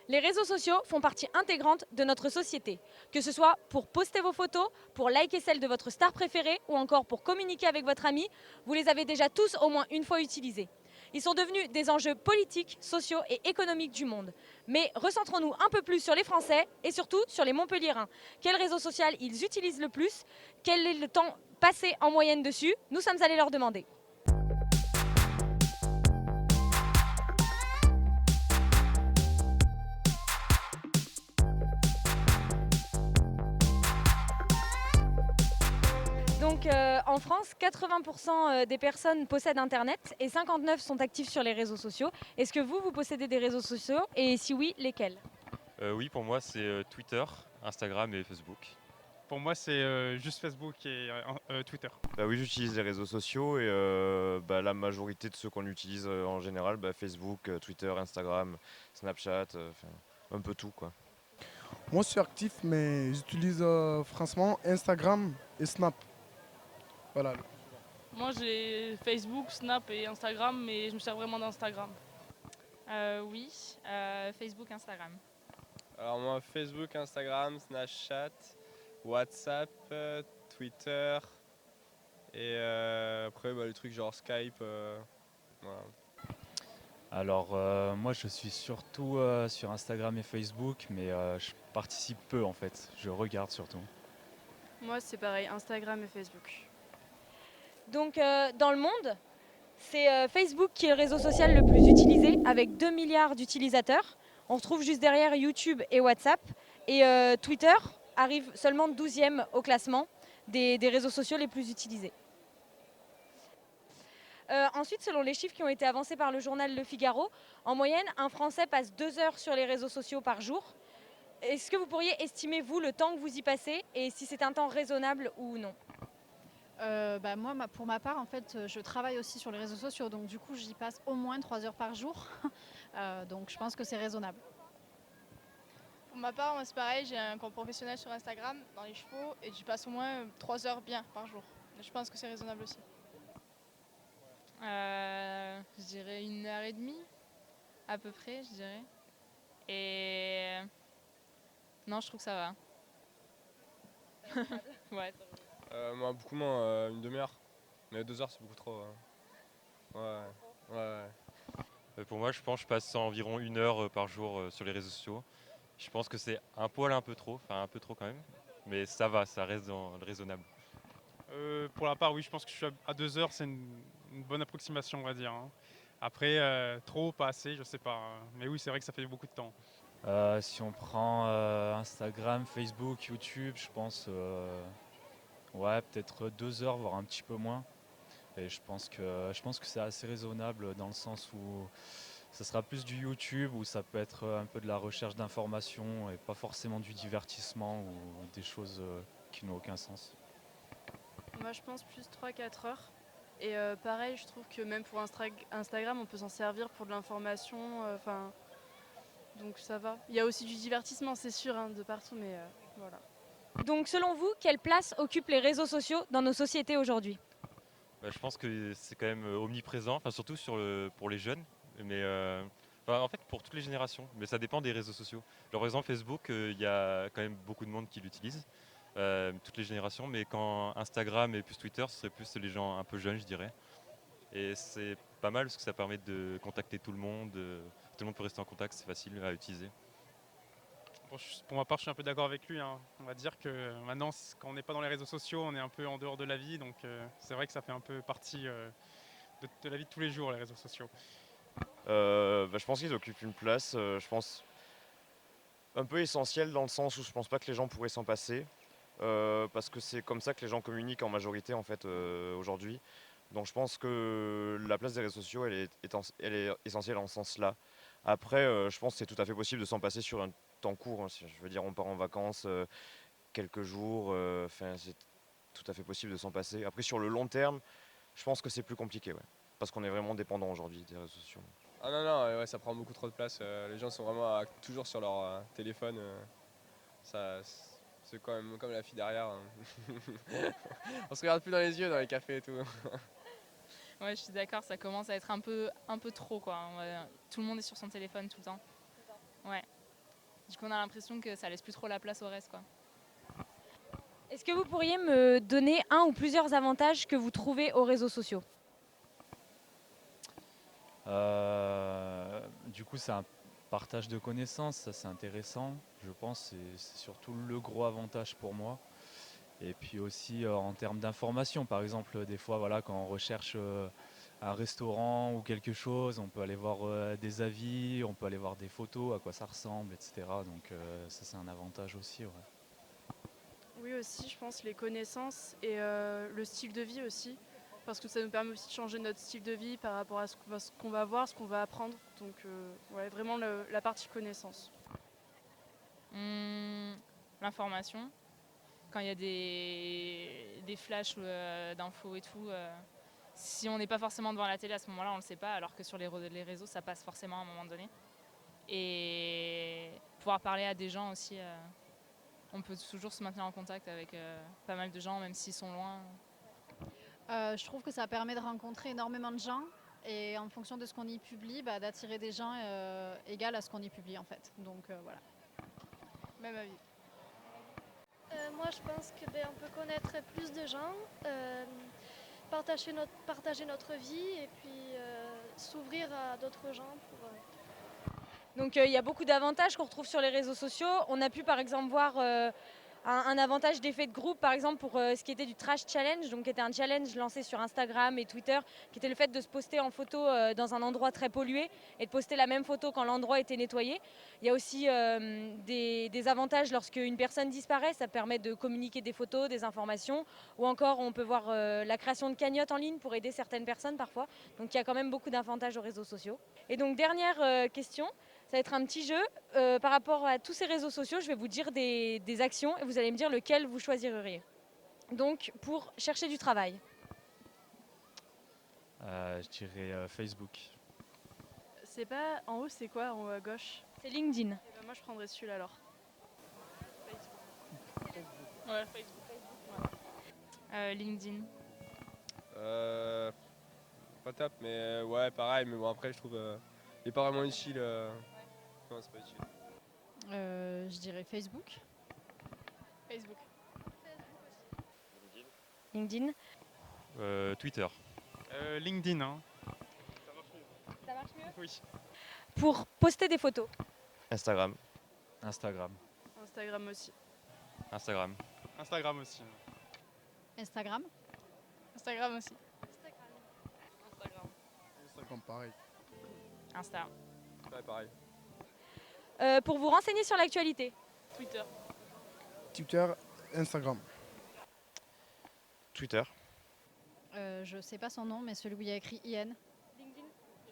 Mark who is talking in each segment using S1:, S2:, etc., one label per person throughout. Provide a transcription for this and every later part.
S1: Les réseaux sociaux font partie intégrante de notre société, que ce soit pour poster vos photos, pour liker celles de votre star préférée ou encore pour communiquer avec votre ami, vous les avez déjà tous au moins une fois utilisés. Ils sont devenus des enjeux politiques, sociaux et économiques du monde. Mais recentrons-nous un peu plus sur les Français et surtout sur les Montpelliérains. Quel réseau social ils utilisent le plus? Quel est le temps passé en moyenne dessus? Nous sommes allés leur demander. Donc en France, 80% des personnes possèdent Internet et 59 sont actifs sur les réseaux sociaux. Est-ce que vous possédez des réseaux sociaux et si oui, lesquels?
S2: Oui, pour moi, c'est Twitter, Instagram et Facebook.
S3: Pour moi, c'est juste Facebook et Twitter.
S4: Bah oui, j'utilise les réseaux sociaux et la majorité de ceux qu'on utilise en général, Facebook, Twitter, Instagram, Snapchat, un peu tout quoi.
S5: Moi, je suis actif, mais j'utilise franchement Instagram et Snap. Voilà.
S6: Moi j'ai Facebook, Snap et Instagram, mais je me sers vraiment d'Instagram.
S7: Oui, Facebook, Instagram.
S8: Alors moi, Facebook, Instagram, Snapchat, WhatsApp, Twitter et après les trucs genre Skype. Voilà.
S9: Alors moi je suis surtout sur Instagram et Facebook, mais je participe peu en fait, je regarde surtout.
S10: Moi, c'est pareil, Instagram et Facebook.
S1: Donc dans le monde, c'est Facebook qui est le réseau social le plus utilisé avec 2 milliards d'utilisateurs. On retrouve juste derrière YouTube et WhatsApp. Et Twitter arrive seulement 12e au classement des réseaux sociaux les plus utilisés. Ensuite, selon les chiffres qui ont été avancés par le journal Le Figaro, en moyenne, un Français passe 2 heures sur les réseaux sociaux par jour. Est-ce que vous pourriez estimer, vous, le temps que vous y passez et si c'est un temps raisonnable ou non?
S10: Moi, pour ma part, en fait, je travaille aussi sur les réseaux sociaux, donc du coup, j'y passe au moins 3 heures par jour. Donc je pense que c'est raisonnable.
S6: Pour ma part, moi c'est pareil, j'ai un compte professionnel sur Instagram dans les chevaux et j'y passe au moins 3 heures bien par jour. Je pense que c'est raisonnable aussi.
S7: Je dirais 1h30 à peu près, je dirais. Et non, je trouve que ça va. Ouais.
S8: Moi, beaucoup moins, une demi-heure. Mais 2 heures, c'est beaucoup trop. Ouais.
S2: Pour moi, je pense que je passe environ 1 heure par jour sur les réseaux sociaux. Je pense que c'est un peu trop, enfin un peu trop quand même. Mais ça va, ça reste dans le raisonnable.
S3: Pour la part, oui, je pense que je suis à 2 heures, c'est une bonne approximation, on va dire, hein. Après, trop, pas assez, je sais pas, hein. Mais oui, c'est vrai que ça fait beaucoup de temps.
S9: Si on prend Instagram, Facebook, YouTube, je pense ouais peut-être 2 heures, voire un petit peu moins. Et je pense que c'est assez raisonnable dans le sens où ça sera plus du YouTube, où ça peut être un peu de la recherche d'informations et pas forcément du divertissement ou des choses qui n'ont aucun sens.
S10: Moi, je pense plus 3-4 heures. Et pareil, je trouve que même pour Instagram, on peut s'en servir pour de l'information. Donc ça va. Il y a aussi du divertissement, c'est sûr, hein, de partout, mais voilà.
S1: Donc selon vous, quelle place occupent les réseaux sociaux dans nos sociétés aujourd'hui?
S2: Je pense que c'est quand même omniprésent, enfin, surtout pour les jeunes, mais en fait pour toutes les générations, mais ça dépend des réseaux sociaux. Genre, par exemple Facebook, il y a quand même beaucoup de monde qui l'utilise, toutes les générations, mais quand Instagram et plus Twitter, ce serait plus les gens un peu jeunes, je dirais. Et c'est pas mal parce que ça permet de contacter tout le monde peut rester en contact, c'est facile à utiliser.
S3: Bon, pour ma part, je suis un peu d'accord avec lui, hein. On va dire que maintenant, quand on n'est pas dans les réseaux sociaux, on est un peu en dehors de la vie, donc c'est vrai que ça fait un peu partie de la vie de tous les jours, les réseaux sociaux.
S4: Je pense qu'ils occupent une place, je pense, un peu essentielle dans le sens où je pense pas que les gens pourraient s'en passer. Parce que c'est comme ça que les gens communiquent en majorité en fait aujourd'hui. Donc je pense que la place des réseaux sociaux elle est essentielle en ce sens-là. Après, je pense que c'est tout à fait possible de s'en passer sur un temps court, hein. Je veux dire, on part en vacances quelques jours, c'est tout à fait possible de s'en passer. Après, sur le long terme, je pense que c'est plus compliqué, ouais, parce qu'on est vraiment dépendant aujourd'hui des réseaux sociaux.
S8: Ah non, ouais, ça prend beaucoup trop de place. Les gens sont vraiment toujours sur leur téléphone. Ça, c'est quand même comme la fille derrière, hein. On se regarde plus dans les yeux dans les cafés et tout.
S7: Ouais, je suis d'accord, ça commence à être un peu trop quoi. Tout le monde est sur son téléphone tout le temps. Ouais. Du coup, on a l'impression que ça laisse plus trop la place au reste, quoi.
S1: Est-ce que vous pourriez me donner un ou plusieurs avantages que vous trouvez aux réseaux sociaux?
S9: Du coup, c'est un partage de connaissances, ça c'est intéressant, je pense, c'est surtout le gros avantage pour moi. Et puis aussi en termes d'information, par exemple, des fois, voilà, quand on recherche un restaurant ou quelque chose, on peut aller voir des avis, on peut aller voir des photos, à quoi ça ressemble, etc. Donc ça c'est un avantage aussi. Ouais.
S10: Oui aussi, je pense, les connaissances et le style de vie aussi. Parce que ça nous permet aussi de changer notre style de vie par rapport à ce qu'on va voir, ce qu'on va apprendre. Donc ouais, vraiment la partie connaissance.
S7: L'information. Quand il y a des flashs d'infos et tout, si on n'est pas forcément devant la télé à ce moment-là, on ne le sait pas, alors que sur les réseaux, ça passe forcément à un moment donné. Et pouvoir parler à des gens aussi, on peut toujours se maintenir en contact avec pas mal de gens, même s'ils sont loin.
S11: Je trouve que ça permet de rencontrer énormément de gens et en fonction de ce qu'on y publie, d'attirer des gens égal à ce qu'on y publie en fait. Donc voilà.
S6: Même avis.
S12: Moi, je pense que on peut connaître plus de gens, partager notre vie et puis s'ouvrir à d'autres gens.
S1: Donc il y a beaucoup d'avantages qu'on retrouve sur les réseaux sociaux. On a pu par exemple voir un avantage d'effet de groupe, par exemple pour ce qui était du Trash Challenge, donc qui était un challenge lancé sur Instagram et Twitter, qui était le fait de se poster en photo dans un endroit très pollué et de poster la même photo quand l'endroit était nettoyé. Il y a aussi des avantages lorsque une personne disparaît, ça permet de communiquer des photos, des informations, ou encore on peut voir la création de cagnottes en ligne pour aider certaines personnes parfois. Donc il y a quand même beaucoup d'avantages aux réseaux sociaux. Et donc dernière question. Ça va être un petit jeu. Par rapport à tous ces réseaux sociaux, je vais vous dire des actions et vous allez me dire lequel vous choisiriez. Donc, pour chercher du travail.
S9: Je dirais Facebook.
S10: C'est pas en haut, c'est quoi en haut à gauche?
S1: C'est LinkedIn.
S10: Moi, je prendrais celui-là alors.
S7: Ouais, Facebook. LinkedIn.
S8: Pas top, mais ouais, pareil. Mais bon, après, je trouve il est pas vraiment utile. Non, c'est pas utile.
S11: Je dirais Facebook.
S6: Facebook.
S1: LinkedIn.
S2: Twitter.
S3: LinkedIn. Hein.
S1: Ça marche mieux?
S3: Oui.
S1: Pour poster des photos.
S4: Instagram.
S9: Instagram.
S10: Instagram aussi.
S2: Instagram.
S3: Instagram aussi.
S11: Instagram.
S6: Instagram aussi.
S5: Instagram, pareil.
S7: Insta.
S8: Ouais, pareil.
S1: Pour vous renseigner sur l'actualité.
S7: Twitter.
S5: Twitter, Instagram.
S4: Twitter.
S11: Je sais pas son nom, mais celui où il y a écrit IN.
S6: LinkedIn.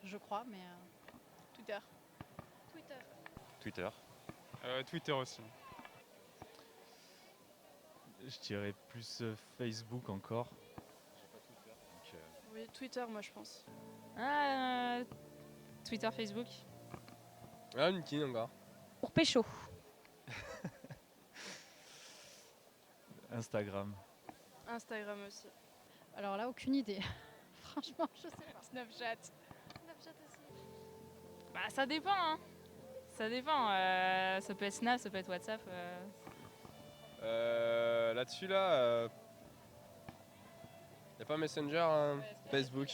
S11: Je crois, mais.
S6: Twitter.
S2: Twitter.
S3: Twitter aussi.
S9: Je dirais plus Facebook encore.
S10: Oui, Twitter, moi, je pense.
S7: Twitter, Facebook.
S8: Ah, LinkedIn encore.
S1: Pour pécho.
S9: Instagram.
S10: Instagram aussi.
S11: Alors là, aucune idée. Franchement, je sais pas.
S6: Snapchat.
S12: Snapchat aussi.
S7: Bah, ça dépend, hein. Ça dépend. Ça peut être Snap, ça peut être WhatsApp.
S8: Là-dessus, là, y a pas Messenger, hein, Facebook.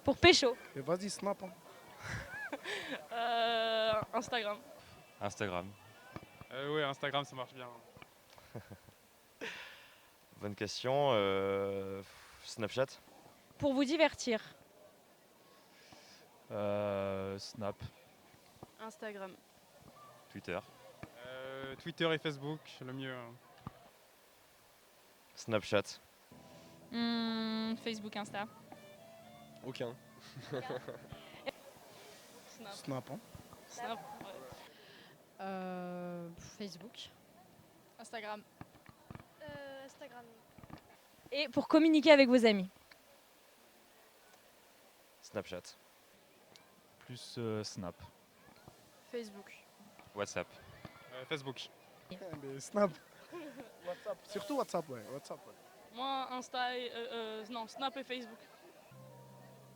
S1: Pour pécho.
S5: Et vas-y, Snap. Hein.
S6: Instagram.
S2: Instagram.
S3: Ouais, Instagram, ça marche bien.
S4: Bonne question. Snapchat.
S1: Pour vous divertir.
S9: Snap.
S10: Instagram.
S2: Twitter.
S3: Twitter et Facebook, le mieux. Hein.
S4: Snapchat.
S7: Facebook, Insta.
S8: Aucun.
S5: Snap. Hein.
S6: Snap.
S11: Facebook.
S6: Instagram.
S12: Instagram.
S1: Et pour communiquer avec vos amis.
S4: Snapchat.
S9: Plus Snap.
S10: Facebook.
S2: WhatsApp.
S3: Facebook.
S5: Mais Snap. WhatsApp. Surtout WhatsApp, ouais. WhatsApp, ouais.
S6: Moi, Insta et, non, Snap et Facebook.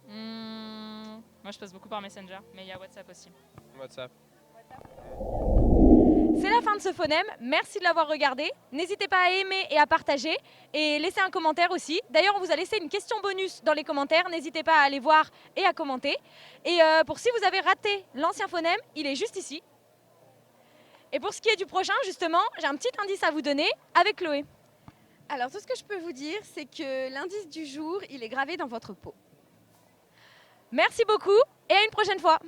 S7: Moi, je passe beaucoup par Messenger, mais il y a WhatsApp aussi.
S8: WhatsApp.
S1: C'est la fin de ce phonème. Merci de l'avoir regardé. N'hésitez pas à aimer et à partager et laisser un commentaire aussi. D'ailleurs, on vous a laissé une question bonus dans les commentaires. N'hésitez pas à aller voir et à commenter. Et pour si vous avez raté l'ancien phonème, il est juste ici. Et pour ce qui est du prochain, justement, j'ai un petit indice à vous donner avec Chloé.
S13: Alors, tout ce que je peux vous dire, c'est que l'indice du jour, il est gravé dans votre peau.
S1: Merci beaucoup et à une prochaine fois.